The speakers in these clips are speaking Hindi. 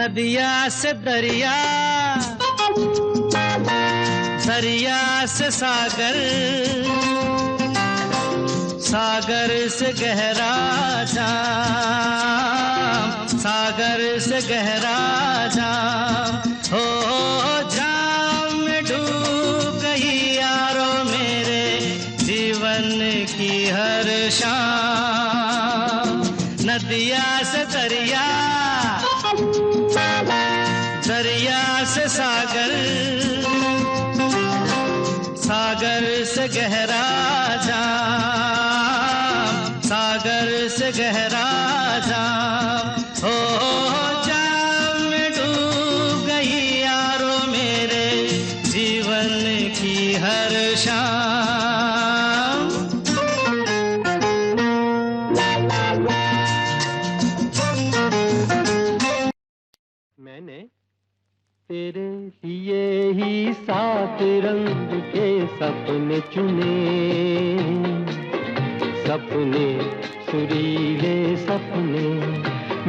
नदिया से दरिया, दरिया से सागर, सागर से गहरा जाम, सागर से गहरा जाम। हो जाम में डूब गई यारो मेरे जीवन की हर शाम। नदिया से दरिया, दरिया से सागर, सागर से गहरा जाम, सागर से गहरा जाम। हो जाम में डूब गई यारो मेरे जीवन की हर शाम। मैंने तेरे लिए ही 7 रंग के सपने चुने, सपने सुरीले सपने।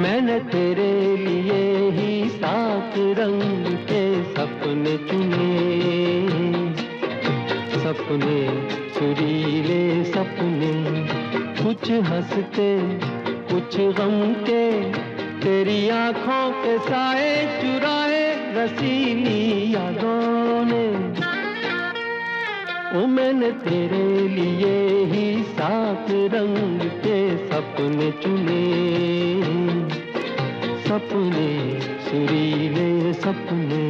मैंने तेरे लिए ही 7 रंग के सपने चुने, सपने सुरीले सपने। कुछ हंसते कुछ गम के, तेरी आंखों के साए चुराए रसीली यादों ने। ओ मैंने तेरे लिए ही 7 रंग के सपने चुने, सपने सुरीले सपने।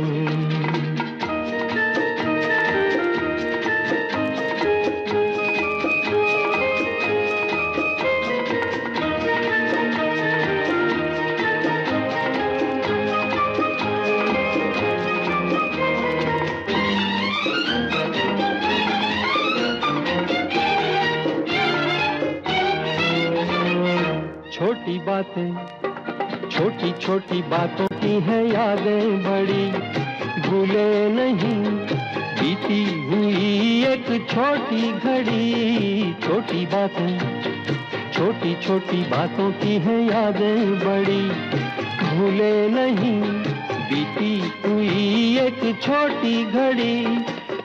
छोटी बातें, छोटी छोटी बातों की है यादें बड़ी, भूले नहीं बीती हुई एक छोटी घड़ी। छोटी बातें, छोटी छोटी बातों की है यादें बड़ी, भूले नहीं बीती हुई एक छोटी घड़ी।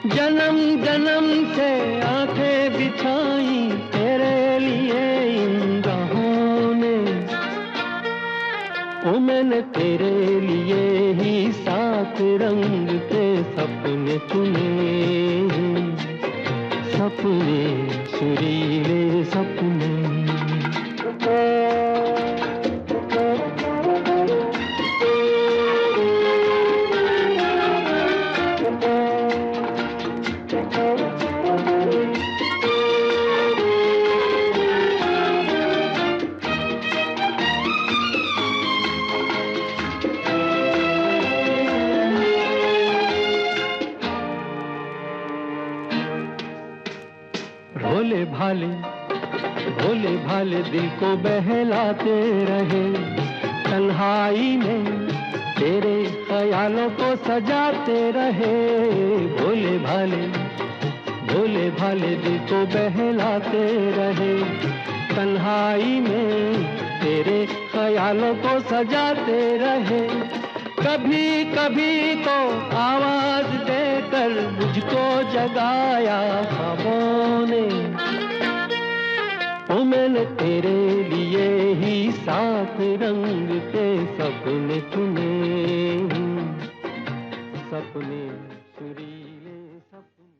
जन्म जन्म से आंखें बिछाई तेरे लिए इन राहों ने। ओ मैंने तेरे लिए ही 7 रंग के सपने चुने, सपने सुरीले सपने। भोले भाले दिल को बहलाते रहे, तन्हाई में तेरे ख्यालों को सजाते रहे। भोले भाले दिल को बहलाते रहे, तन्हाई में तेरे ख्यालों को सजाते रहे। कभी कभी तो आवाज देकर मुझको जगाया ख्वाबों ने। ओ मैंने तेरे लिए ही 7 रंग के सपने चुने, सपने सुरीले सपने।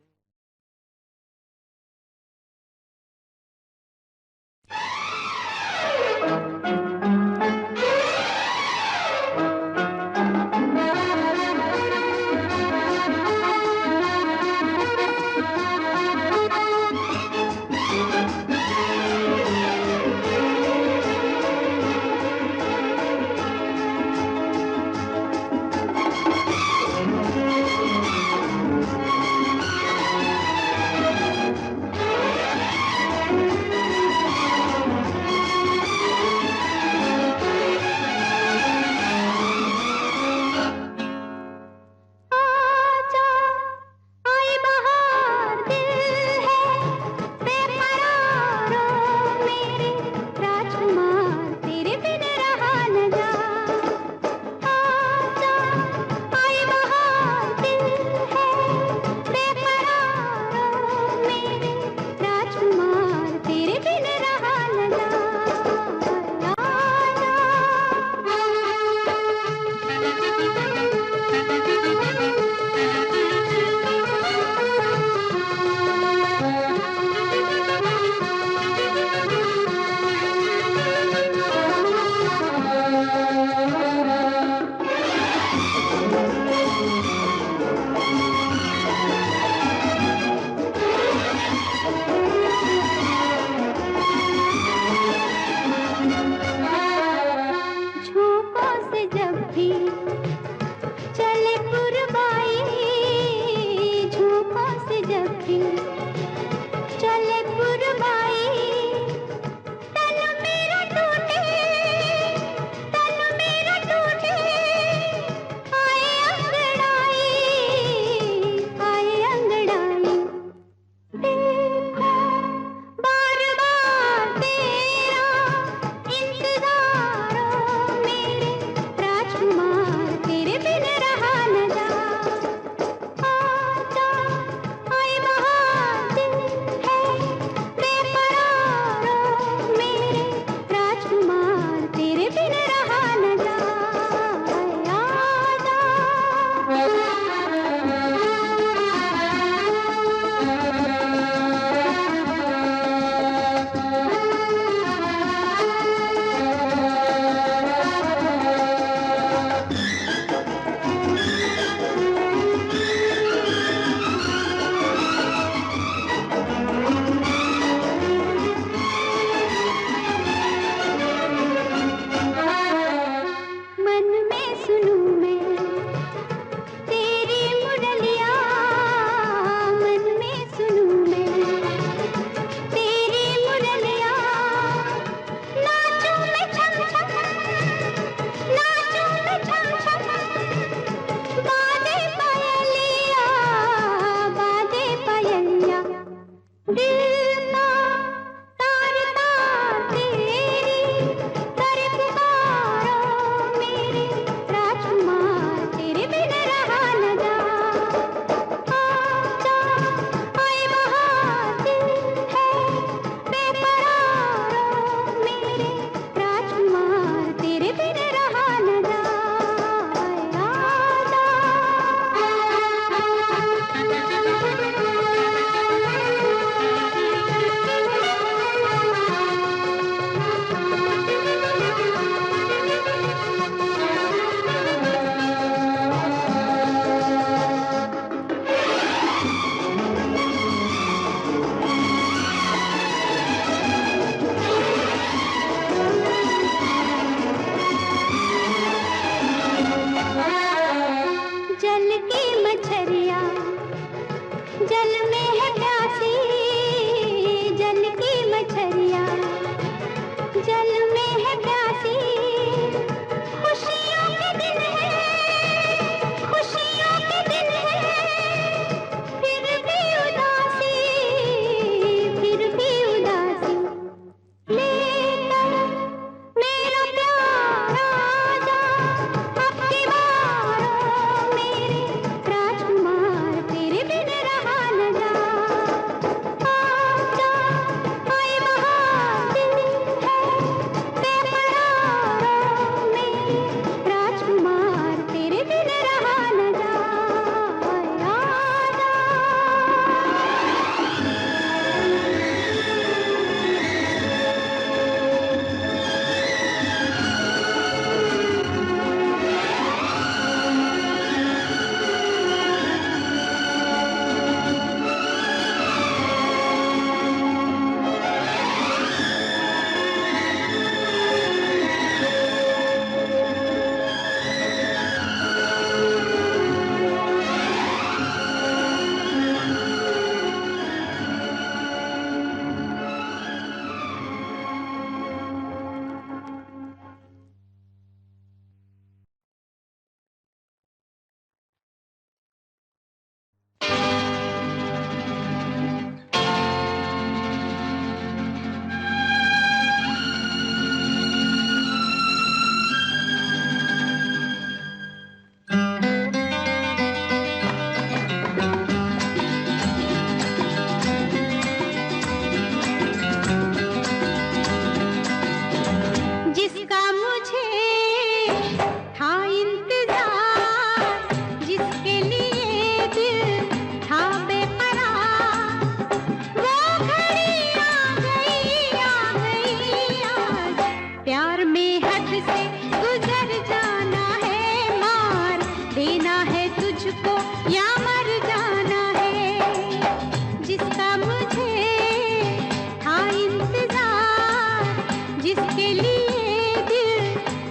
जिसके लिए दिल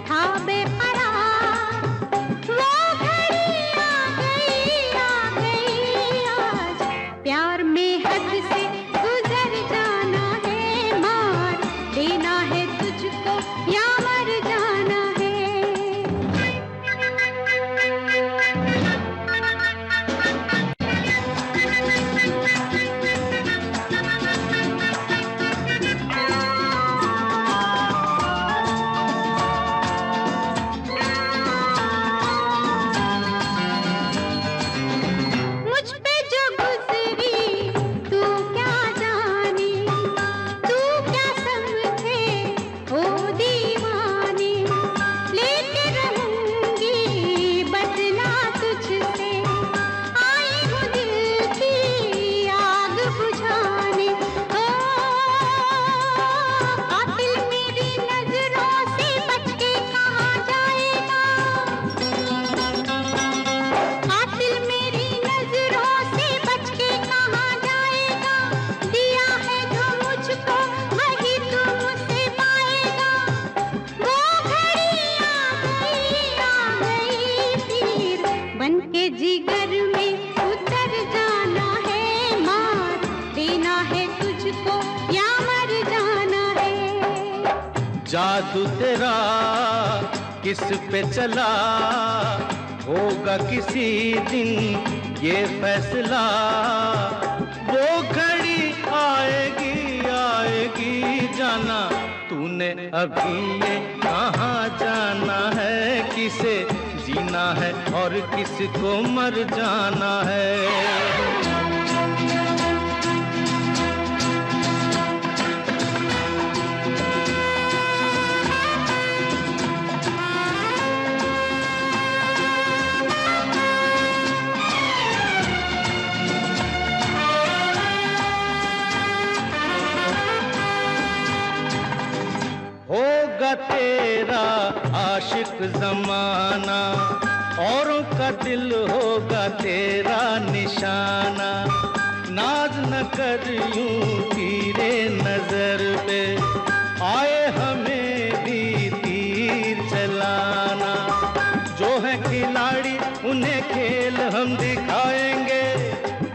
था बेकरार, वो घड़ी आ गई आज। प्यार में हद से गुजर जाना है, मार देना है तुझको या मर जाना है। मुझ पे जो गुजरी तू क्या जाने, तू क्या समझे ओ दीवाने। लेके रहूंगी बदला तुझसे, आई हूँ दिल की आग बुझाने। ओ कातिल मेरी नजरों से बच के कहाँ जाएगा, कातिल मेरी नजरों से बच के कहाँ जाएगा। दिया है जो मुझको वही तू मुझसे पाएगा। वो घड़ी आ गई तीर बन के जिगर में उतर जाना है, मार देना है तुझको या मर जाना है। जादू तेरा किस पे चला, होगा किसी दिन ये फैसला। वो घड़ी आएगी आएगी जाना, तूने अभी ये कहाँ जाना है। किसे जीना है और किसको मर जाना है। होगा तेरा आशिक जमाना, औरों का दिल होगा तेरा निशाना। नाज न कर यूं तीरे नजर पे, आए हमें भी तीर चलाना। जो है खिलाड़ी उन्हें खेल हम दिखाएंगे,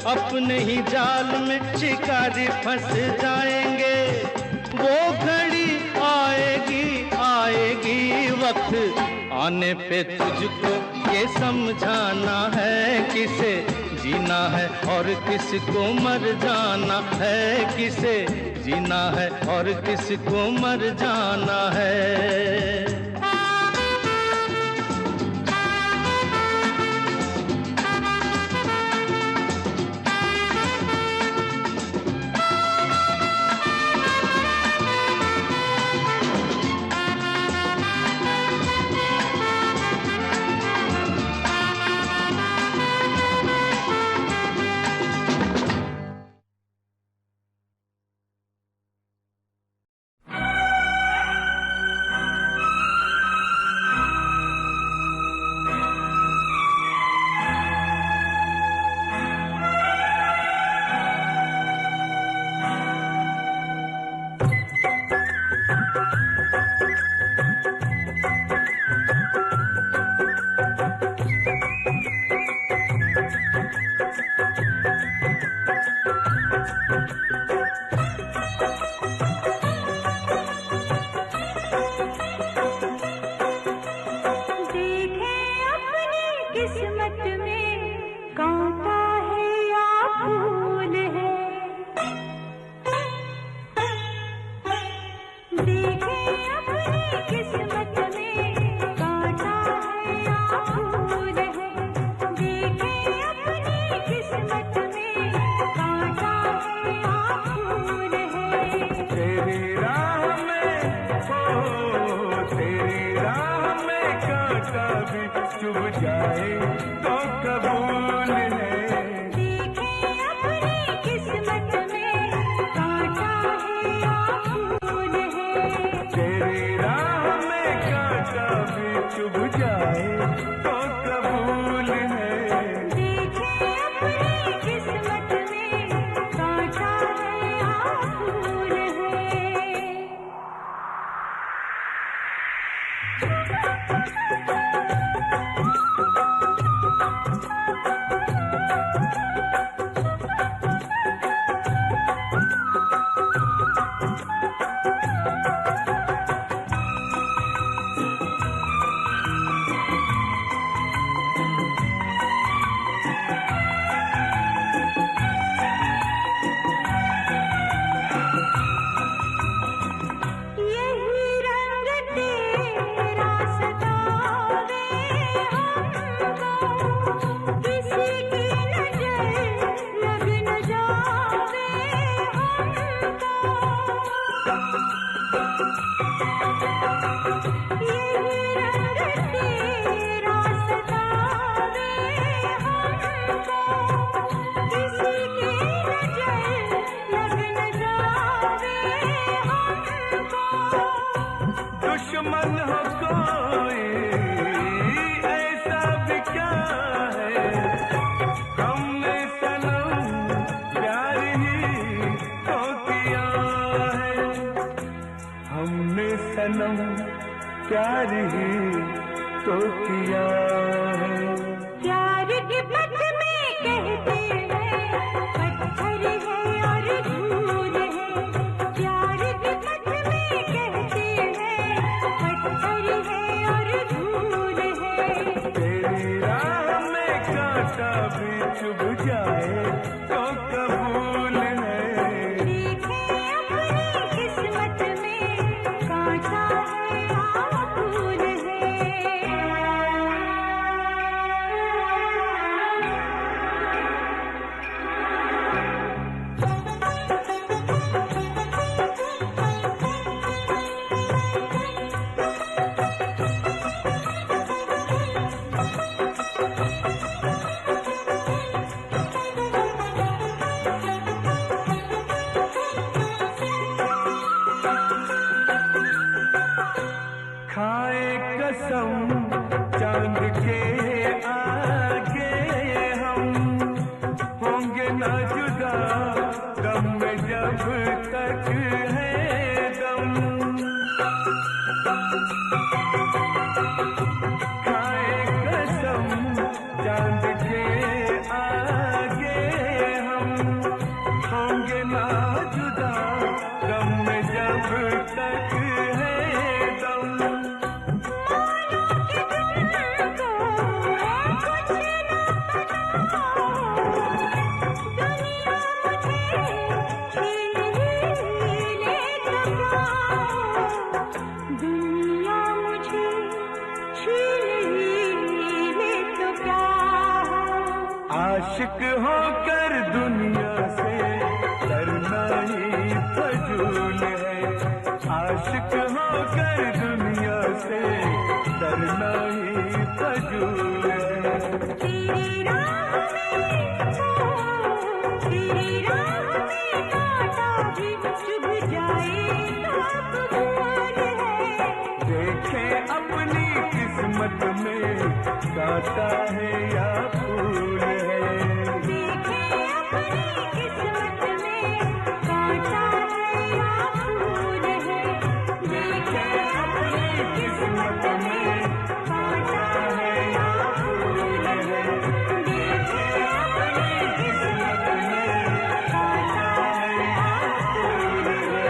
अपने ही जाल में शिकारी फंस जाएंगे। वो घड़ी आएगी आएगी, वक्त आने पे तुझको ये समझाना है। किसे जीना है और किसको मर जाना है। किसे जीना है और किसको मर जाना है। दुश्मन हो कोई ऐसा भी क्या है, हमने सनम प्यार ही तो किया है, हमने सनम प्यार ही तो किया है। प्यार के पथ में कहते हैं पत्थर है और धूल है, प्यार के पथ में कहते हैं पत्थर है और धूल है। तेरी राह में कांटा भी चुभ जाए तो कबूल है। देखे अपनी किस्मत में कांटा है या फूल है। खाए कसम चांद के आगे हम होंगे ना जुदा, गम में जब तक है दम। खाए कसम चांद के आगे हम होंगे ना जुदा, गम में जब तक है दम। दुनिया मुझे छीन ही ले तो क्या हो। आशिक होकर दुनिया से डरना ही फजूल है, आशिक होकर दुनिया से डरना ही फजूल है। तेरी राह में कांटा भी चुभ जाए तो कबूल है। देखे अपनी किस्मत में कांटा है या फूल है। देखे अपनी किस्मत में कांटा है या फूल है। देखे अपनी किस्मत में कांटा है या फूल है। देखे अपनी किस्मत में कांटा है या फूल है।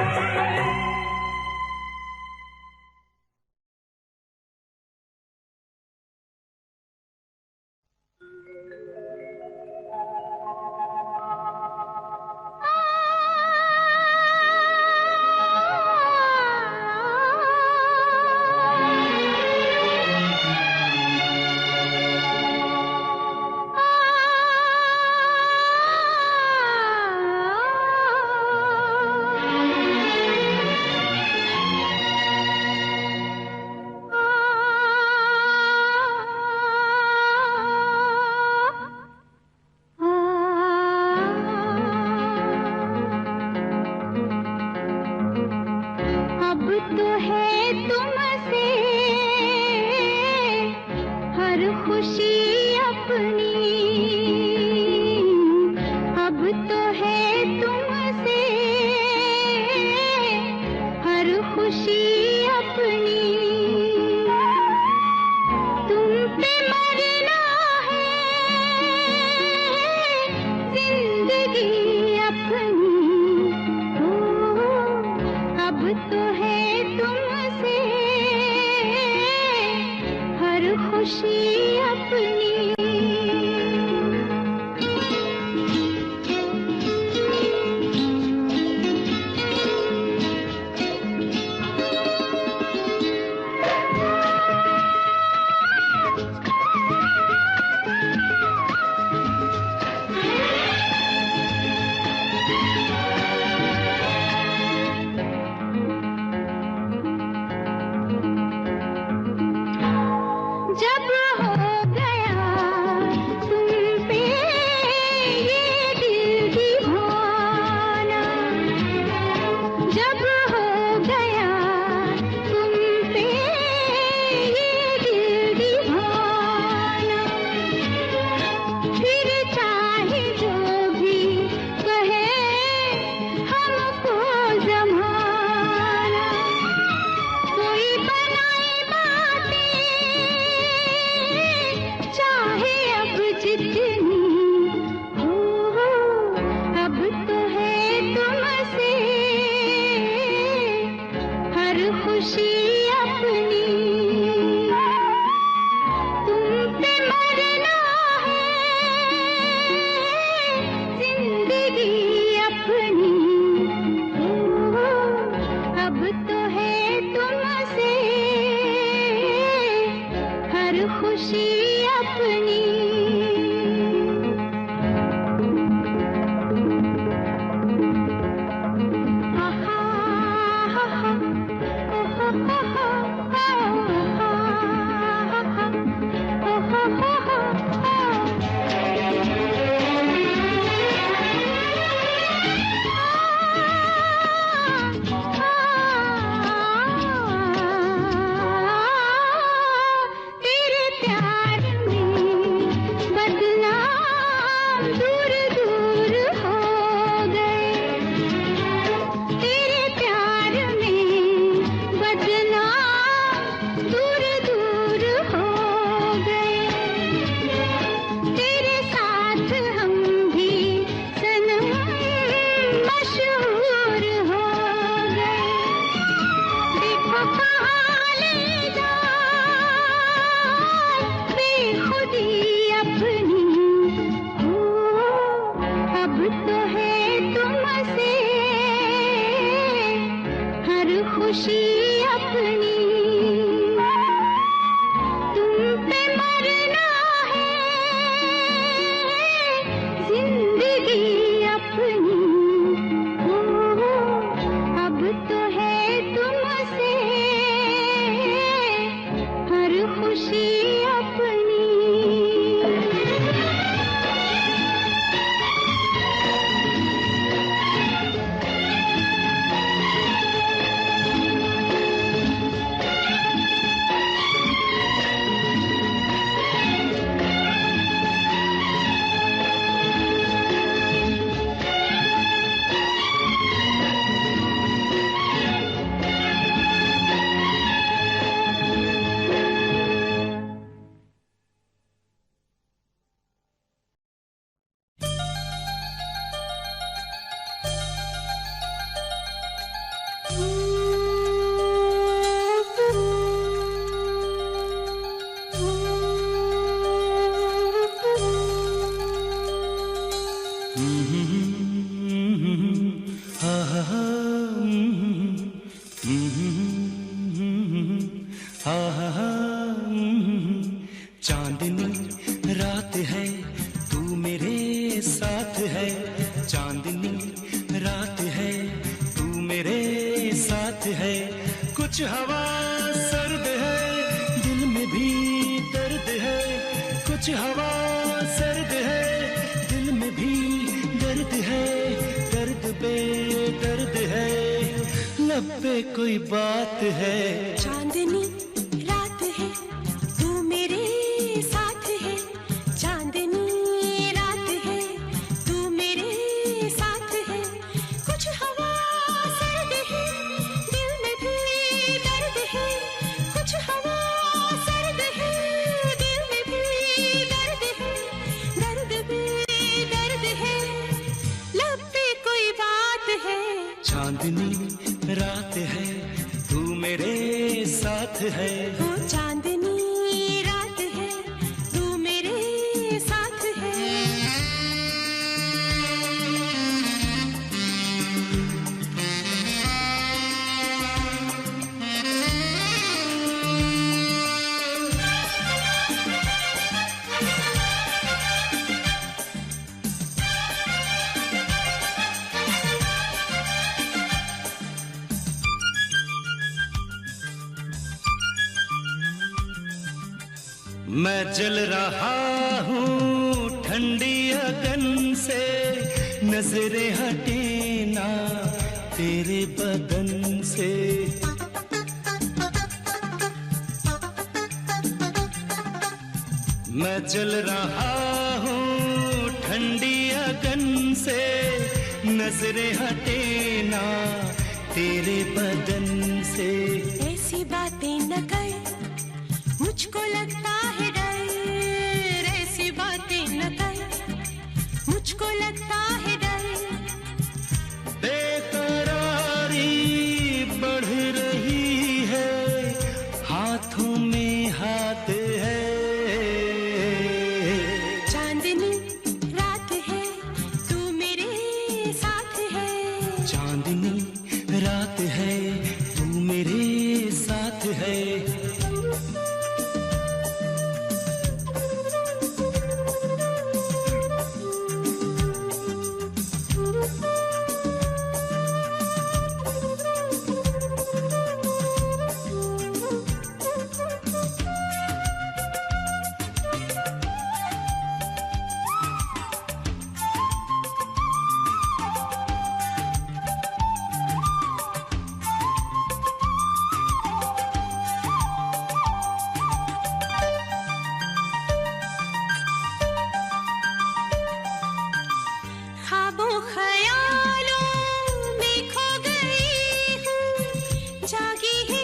हर खुशी अपनी तुम पे मरना है, जिंदगी अपनी अब तो है तुमसे हर खुशी अपनी। खुशी अपनी तुम पे मरना है, जिंदगी अपनी अब तो है तुमसे हर खुशी अपनी। चांदनी रात है तू मेरे साथ है, चांदनी रात है तू मेरे साथ है, कुछ हवा सर्द है दिल में भी दर्द है, कुछ हवा सर्द है दिल में भी दर्द है, दर्द पे दर्द है लब पे कोई बात है। चांदनी रात है तू मेरे साथ है, चांदनी रात है तू मेरे साथ है, कुछ हवा सर्द है दिल में भी दर्द है, कुछ हवा सर्द है दिल में भी दर्द है, दर्द पे दर्द है लब पे कोई बात है। चांदनी रात है तू मेरे साथ है, ओ चांदनी रात है तू मेरे साथ है। मैं जल रहा हूँ ठंडी अगन से, नजरें हटे ना तेरे बदन से, मैं जल रहा हूँ ठंडी अगन से, नजरें हटे ना तेरे बदन से। ऐसी बातें न कर मुझको लगता है डर, ऐसी बातें न कर मुझको लगता है डर। बेकरारी बढ़ रही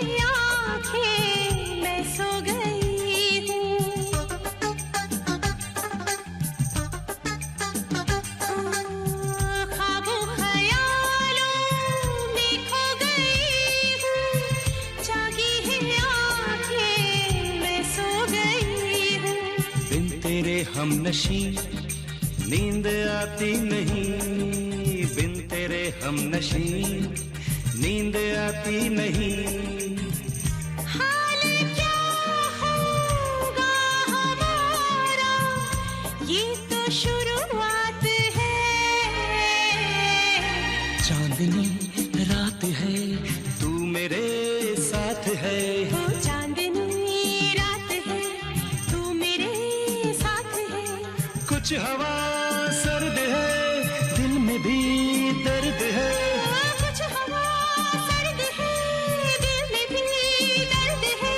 है आँखें मैं सो गई हूँ। ख्वाबों ख्यालों में खो गई हूँ, जागी है आँखें मैं सो गई हूँ। बिन तेरे हमनशी नींद आती नहीं, बिन तेरे हमनशी नींद आती नहीं। हाल क्या होगा हमारा, ये तो शुरुआत है। चांदनी रात है तू मेरे साथ है, वो चांदनी रात है तू मेरे साथ है। कुछ हवा सर्द है दिल में भी दर्द है, कुछ हवा सर्द है दिल में भी दर्द है।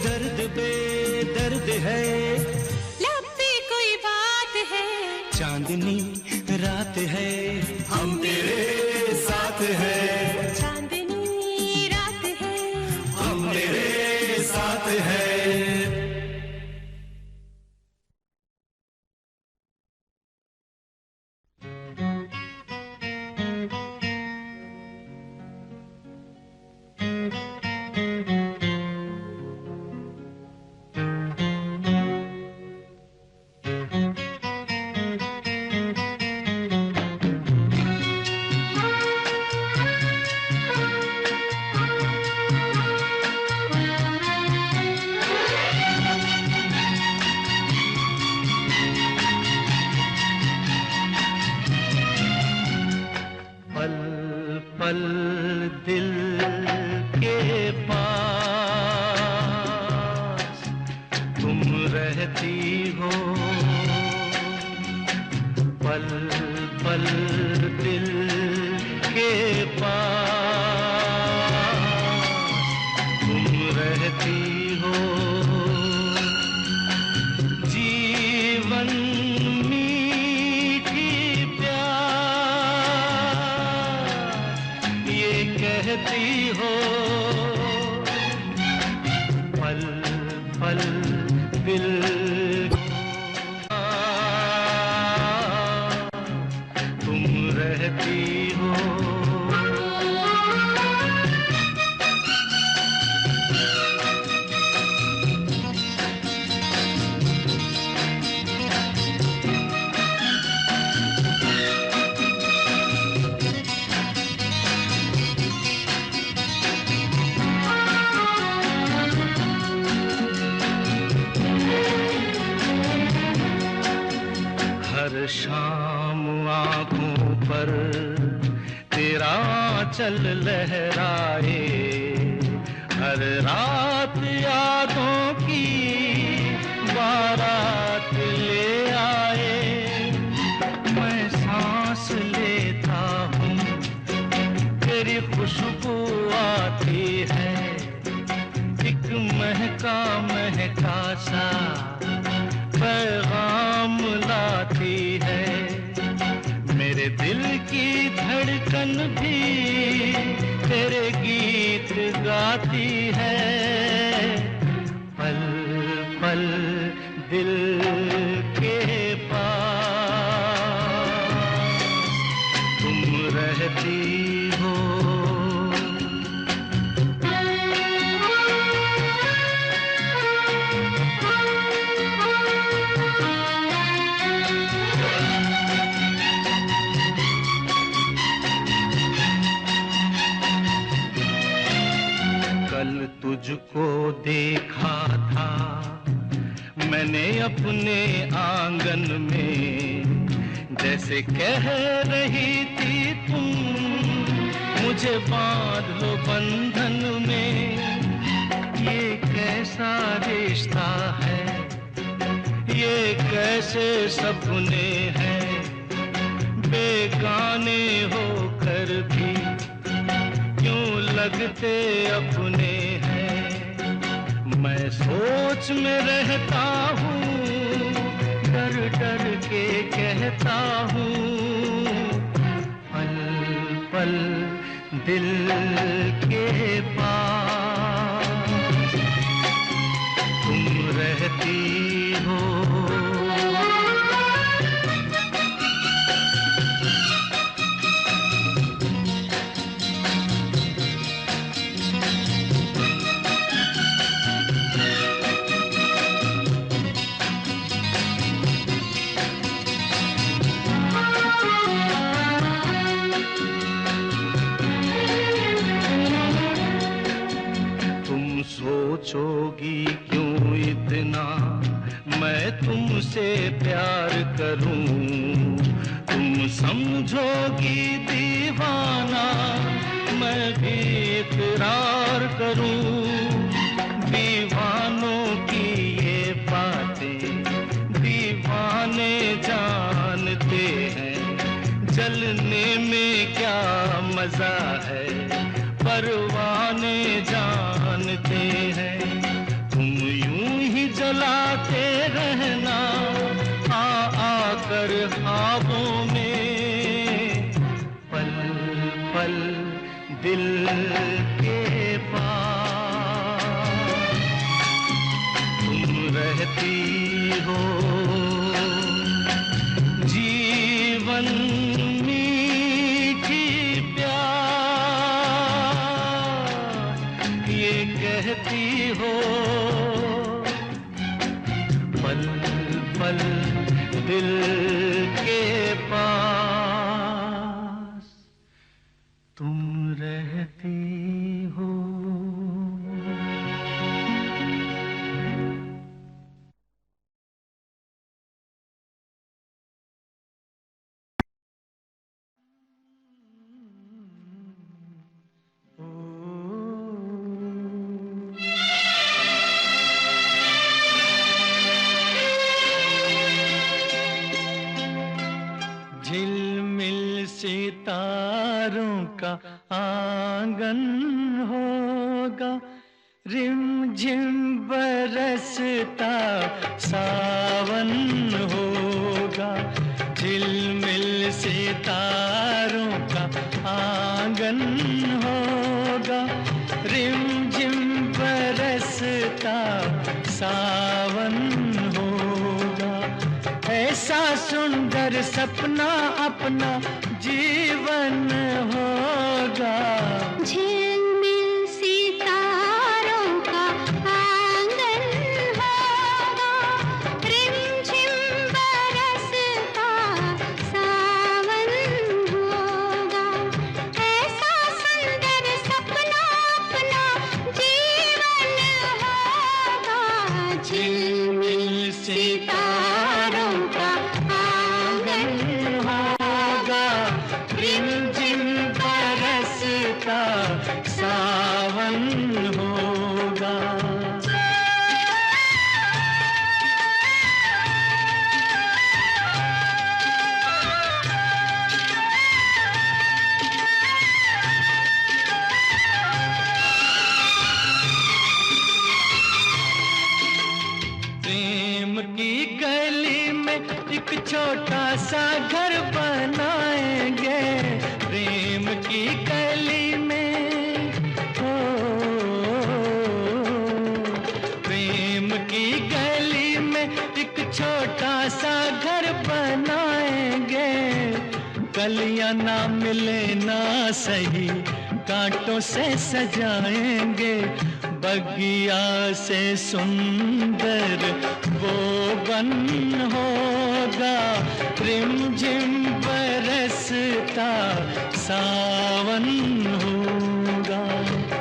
दर्द बे दर्द है। लब पे कोई बात है, चांदनी रात है हम तेरे साथ है, चांदनी रात है हम तेरे साथ है। पल पल दिल के पास तुम रहती हो, पल पल दिल के पास तुम रहती हो। जीवन मीठी प्यार ये कहती हो, पल पल दिल तुम रहती हो। हर शाम आँखों पर तेरा चल लहराए, हर रात यादों की बारात ले आए। मैं सांस लेता हूँ तेरी खुशबू आती है, एक महका महका सा पैगाम लाती है। मेरे दिल की धड़कन भी तेरे गीत गाती है, पल पल दिल के पास तुम रहती हो। कल तुझको देखा था मैंने अपने आंगन में, जैसे कह रही थी तुम मुझे बांध लो बंधन में। ये कैसा रिश्ता है, ये कैसे सपने हैं, बेगाने होकर भी क्यों लगते अपने हैं। मैं सोच में रहता हूँ, डर डर के कहता हूँ, पल पल दिल के पास रहती हो। सोचोगी क्यों इतना मैं तुमसे प्यार करूं, तुम समझोगी दीवाना मैं भी इकरार करूं। दीवानों की ये बातें दीवाने जानते हैं, जलने में क्या मजा है परवाने जानते हैं। तुम यूं ही जलाते रहना आकर ख्वाबों में, पल पल दिल के पास तुम रहती हो। जीवन कहती हो, पल पल दिल के पास तुम रहती हो। झिलमिल सितारों का आंगन होगा, रिमझिम बरसता सावन होगा। झिलमिल सितारों का आंगन होगा, रिमझिम बरसता सावन होगा। ऐसा सुंदर सपना अपना जीवन होगा। झिलमिल सितारों का आंगन होगा, रिमझिम बरसता सावन होगा। ऐसा सुंदर सपना अपना जीवन होगा। झिलमिल सितारों का आंगन होगा, रिमझिम बरसता सावन होगा। प्रेम की गली में एक छोटा सा घर बनाएंगे, प्रेम की गली में हो, प्रेम की गली में एक छोटा सा घर बनाएंगे। कलियां ना मिले ना सही कांटों से सजाएंगे, बगिया से सुंदर वो बन होगा। रिमझिम बरसता सावन होगा।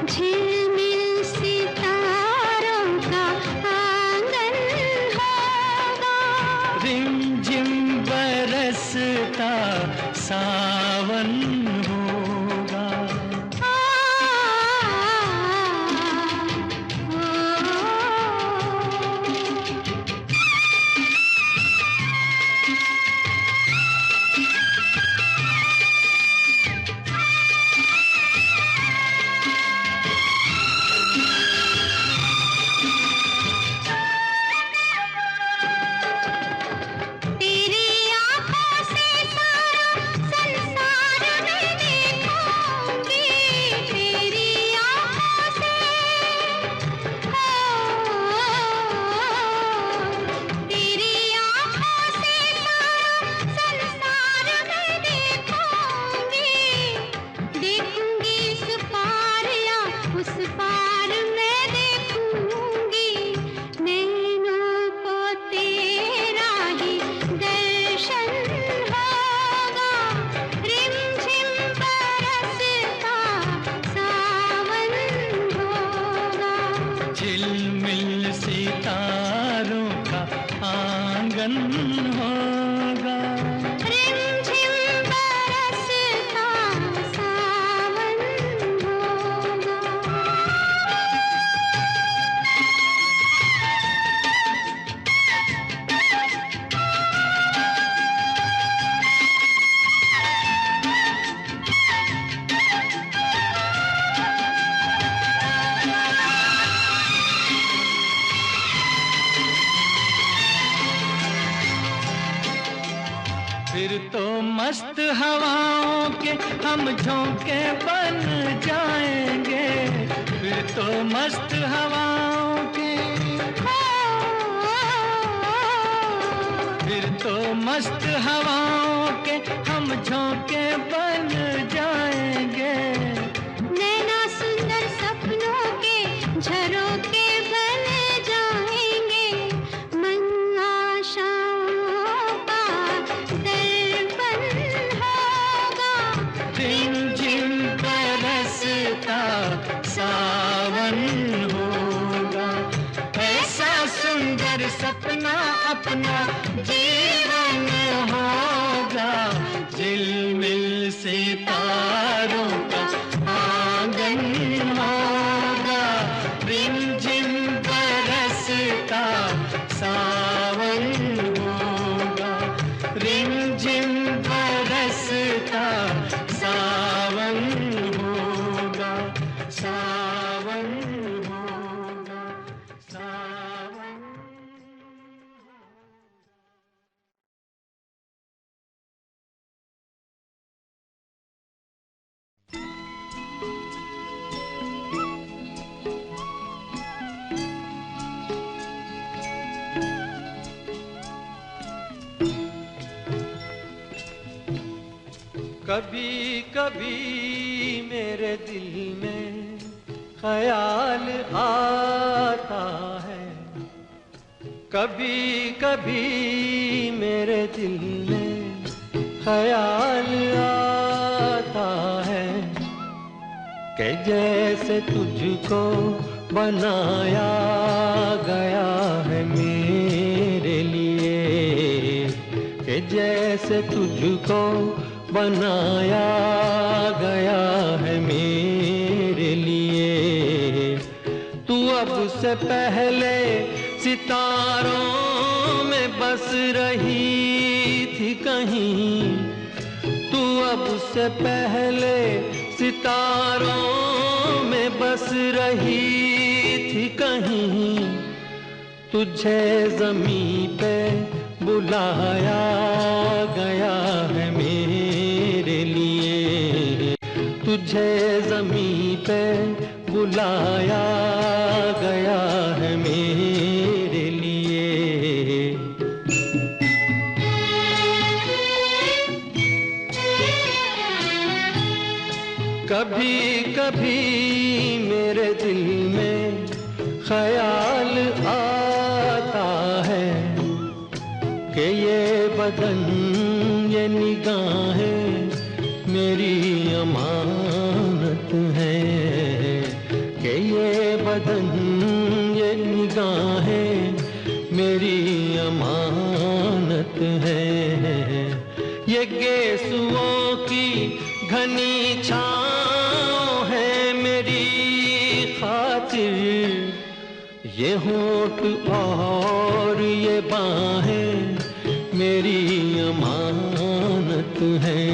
झिलमिल सितारों का आंगन होगा, रिमझिम बरसता सावन होगा। झिलमिल सितारों का आंगन होगा। रिमझिम बरसता सावन होगा। फिर तो मस्त हवाओं के हम झोंके बन जाएंगे। फिर तो मस्त हवाओं के, फिर तो मस्त हवाओं के हम झोंके बन जाएंगे। नैना सुंदर सपनों के झरोखे बन जाएंगे। मन आशाओं का दर्पण होगा। रिमझिम बरसता सावन होगा। ऐसा सुंदर सपना अपना जीवन होगा। झिलमिल सितारों का आंगन होगा। रिमझिम बरसता सावन होगा। रिमझिम बरसता सावन होगा। सावन होगा। सावन। कभी कभी मेरे दिल में ख्याल आता है। कभी कभी मेरे दिल में ख्याल आता है कि जैसे तुझको बनाया गया है मेरे लिए। कि जैसे तुझको बनाया गया है मेरे लिए। तू अब से पहले सितारों में बस रही थी कहीं। तू अब से पहले सितारों में बस रही थी कहीं। तुझे ज़मीं पे बुलाया गया है मेरे लिए। तुझे ज़मीं पे बुलाया गया है मेरे लिए। कभी कभी मेरे दिल में ख्याल आता है कि ये बदन ये निगाहें मेरी अमानत है। कि ये बदन ये निगाहें मेरी अमानत है। ये गेसुओं की घनी छाँव है मेरी खातिर। ये होठ और ये बाहें मेरी अमानत है।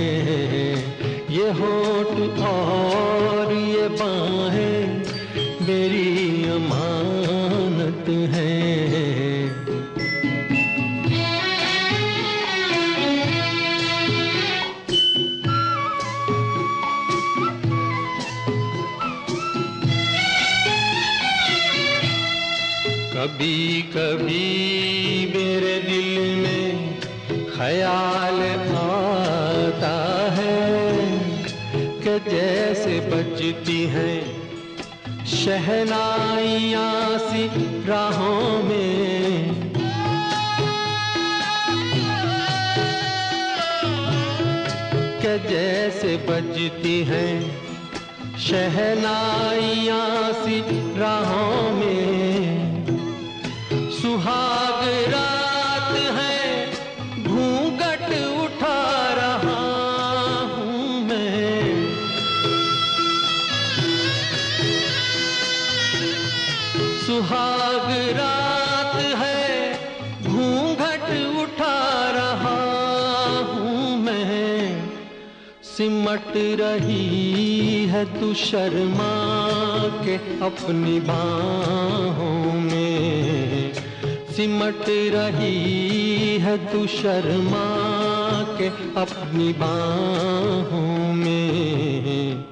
ये होठ और ये बाहें मेरी अमानत है। कभी कभी मेरे दिल में ख्याल आता है कि जैसे बजती हैं शहनाइयाँ सी राहों में। कि जैसे बजती हैं शहनाइयाँ सी राहों में। सुहाग रात है, घूंघट उठा रहा हूँ मैं। सिमट रही है तू शर्मा के अपनी बाहों में। सिमट रही है तू शर्मा के अपनी बाहों में।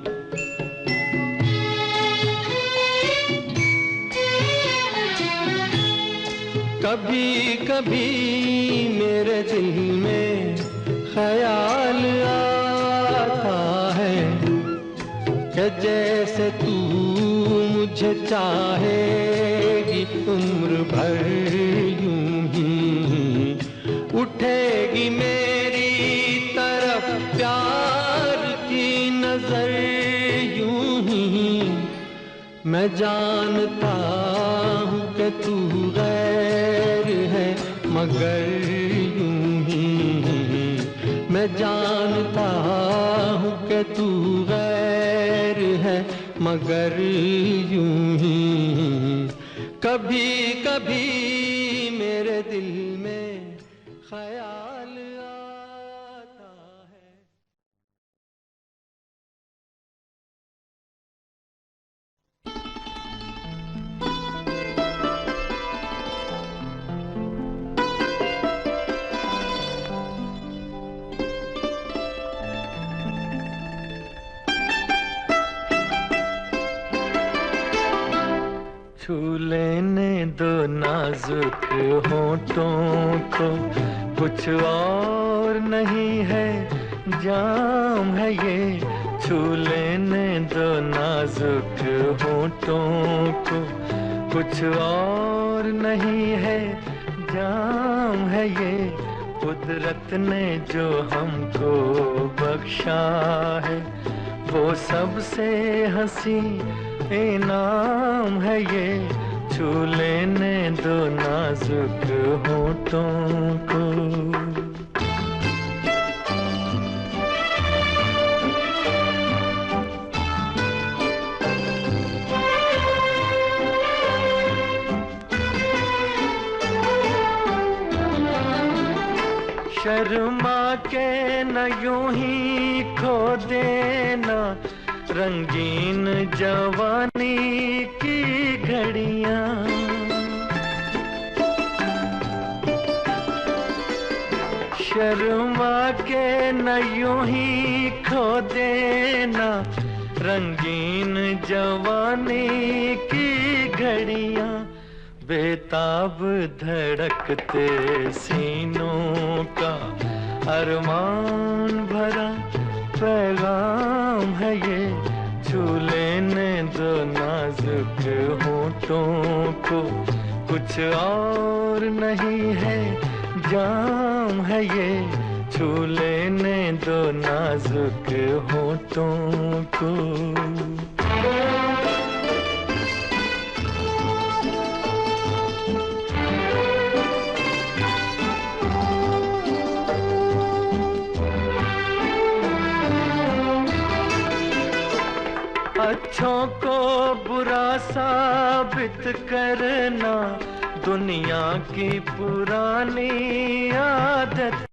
कभी कभी मेरे दिल में ख्याल आता है कि जैसे तू मुझे चाहेगी उम्र भर यूं ही। उठेगी मेरी तरफ प्यार की नजर यूं ही। मैं जानता हूँ कि तू गैर है मगर यूं ही। मैं जानता हूँ कि तू गैर है मगर यूं ही। कभी कभी मेरे दिल में ख्याल आता है। छू लेने दो नाजुक होठों को, कुछ और नहीं है जाम है ये। छू लेने दो नाजुक होठों को, कुछ और नहीं है जाम है ये। कुदरत ने जो हमको बख्शा है वो सबसे हंसी इनाम है ये। छू लेने दो नाजुक होठों को। शर्मा के न यूं ही खो देना रंगीन जवानी की घड़ियां। शर्मा के न यूं ही खो देना रंगीन जवानी की घड़ियां। बेताब धड़कते सीनों का अरमान भरा पैगाम है ये। छू लेने दो नाजुक होठों को, कुछ और नहीं है जाम है ये। छू लेने दो नाजुक होठों को। अच्छों को बुरा साबित करना दुनिया की पुरानी आदत